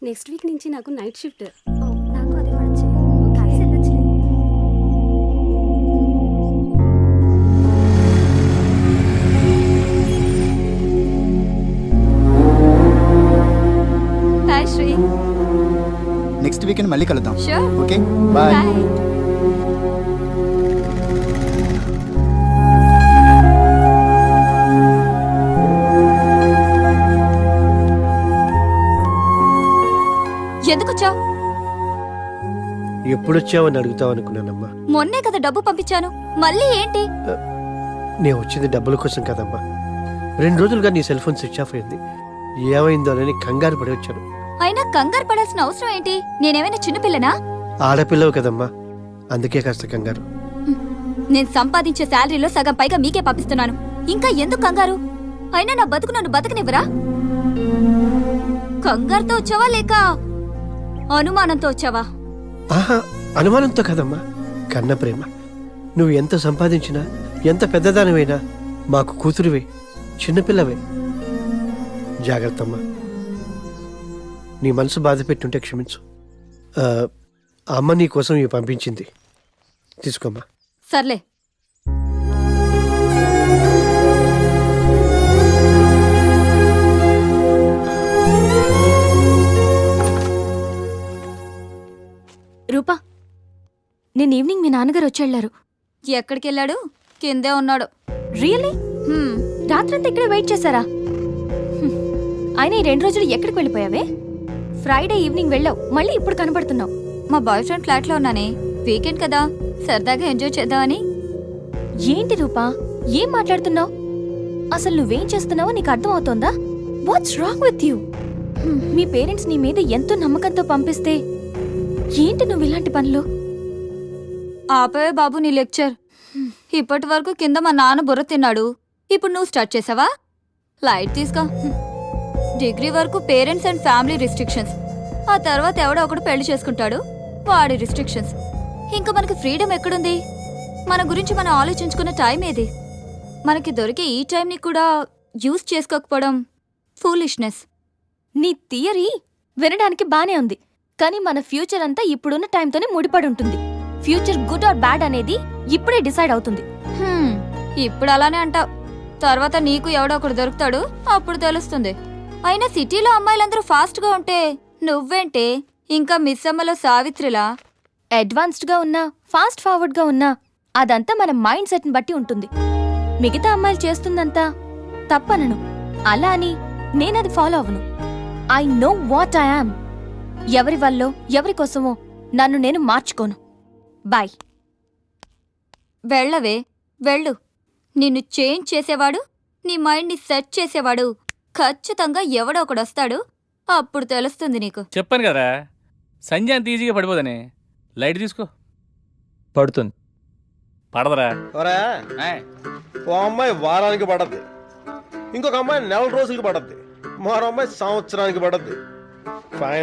Next week నుంచి నాకు night shift. నాకు అదే పడచ్చు. కలిసి వెళ్ళొచ్చులే. హాయ్ శ్రీ. నెక్స్ట్ వీకెండ్ మళ్ళీ కలుద్దాం. Sure. Okay bye. Bye. ఎందుకొచ్చావు? ఎప్పుడొచ్చావని అడుగుతావు అనుకున్నానమ్మా. మొన్నే కదా డబ్బు పంపించాను, మళ్ళీ ఏంటి? నేను వచ్చింది డబ్బుల కోసం కదమ్మా. 2 రోజులుగా నీ సెల్ ఫోన్ స్విచ్ ఆఫ్ అయింది. ఏమైందోనని కంగారు పడి వచ్చాను. అయినా కంగారు పడాల్సిన అవసరం ఏంటి? నేనేమైనా చిన్నపిల్లనా? ఆడపిల్లవు కదమ్మా, అందుకే కాస్త కంగారు. నేను సంపాదించే శాలరీలో సగం పైగా మీకే పంపిస్తున్నాను, ఇంకా ఎందుకు కంగారు? అయినా నా బతుకు నన్ను బతకనివ్వరా? కంగారుతో వచ్చావా లేక అనుమానంతో వచ్చావా? ఆహా, అనుమానంతో కదమ్మా, కన్న ప్రేమ. నువ్వు ఎంత సంపాదించినా, ఎంత పెద్దదానివైనా మాకు కూతురువే, చిన్నపిల్లవే. జాగ్రత్తమ్మా. నీ మనసు బాధ పెట్టుంటే క్షమించు. అమ్మ నీ కోసం ఇవి పంపించింది, తీసుకోమ్మా. సర్లే. రూపా, నేను ఈవినింగ్ మీ నాన్నగారు వచ్చేళ్లారు. ఎక్కడికెళ్ళాడు? కిందే ఉన్నాడు. రియల్లీ? రాత్రంతా ఇక్కడే వెయిట్ చేశారా? అయినా ఈ 2 రోజులు ఎక్కడికి వెళ్ళిపోయావే? ఫ్రైడే ఈవినింగ్ వెళ్ళావు, మళ్ళీ ఇప్పుడు కనబడుతున్నావు. మా బాయ్ ఫ్రెండ్ ఫ్లాట్ లో ఉన్నానే, వీకెండ్ కదా, సరదాగా ఎంజాయ్ చేద్దామని. ఏంటి రూపా, ఏం మాట్లాడుతున్నావు? అసలు నువ్వేం చేస్తున్నావో నీకు అర్థమవుతోందా? What's wrong with you? మీ పేరెంట్స్ నీ మీద ఎంతో నమ్మకంతో పంపిస్తే ఏంటి నువ్వు ఇలాంటి పనులు? ఆపవే బాబు నీ లెక్చర్. ఇప్పటి వరకు కింద మా నాన్న బుర్ర తిన్నాడు, ఇప్పుడు నువ్వు స్టార్ట్ చేసావా? లైట్ తీసుకో. డిగ్రీ వరకు పేరెంట్స్ అండ్ ఫ్యామిలీ రిస్ట్రిక్షన్స్, ఆ తర్వాత ఎవడో ఒకడు పెళ్లి చేసుకుంటాడు, వాడి రిస్ట్రిక్షన్స్. ఇంకా మనకి ఫ్రీడమ్ ఎక్కడుంది? మన గురించి మనం ఆలోచించుకున్న టైం ఏది? మనకి దొరికే ఈ టైంని కూడా యూజ్ చేసుకోకపోవడం ఫూలిష్నెస్. నీ థియరీ వినడానికి బానే ఉంది, కానీ మన ఫ్యూచర్ అంతా ఇప్పుడున్న టైంతోనే ముడిపడి ఉంటుంది. ఫ్యూచర్ గుడ్ ఆర్ బ్యాడ్ అనేది ఇప్పుడే డిసైడ్ అవుతుంది. ఇప్పుడు అలానే అంటావు, తర్వాత నీకు ఎవడో ఒకడు దొరుకుతాడు, అప్పుడు తెలుస్తుంది. అయినా సిటీలో అమ్మాయిలందరూ ఫాస్ట్గా ఉంటే నువ్వేంటే ఇంకా మిస్ అమ్మలో సావిత్రిలా అడ్వాన్స్డ్గా ఉన్నా, ఫాస్ట్ ఫార్వర్డ్గా ఉన్నా, అదంతా మన మైండ్ సెట్ని బట్టి ఉంటుంది. మిగతా అమ్మాయిలు చేస్తుందంతా తప్పనను, అలా అని నేనది ఫాలో అవ్వను. I know what I am. ఎవరి వల్లో ఎవరి కోసమో నన్ను నేను మార్చుకోను. బాయ్. వెళ్ళవే, వెళ్ళు. నిన్ను చేంజ్ చేసేవాడు, నీ మైండ్ని సెట్ చేసేవాడు ఖచ్చితంగా ఎవడో ఒకడు వస్తాడు, అప్పుడు తెలుస్తుంది నీకు. చెప్పాను కదరా, సంజయ్ అంత ఈజీగా పడిపోదని. లైట్ తీసుకో. పడుతుంది. పడదరా? ఓ అమ్మాయి వారానికి పడద్ది, ఇంకొక అమ్మాయి 4 రోజులకి పడద్ది, మరో అమ్మాయి సంవత్సరానికి పడద్ది. ఫైన్.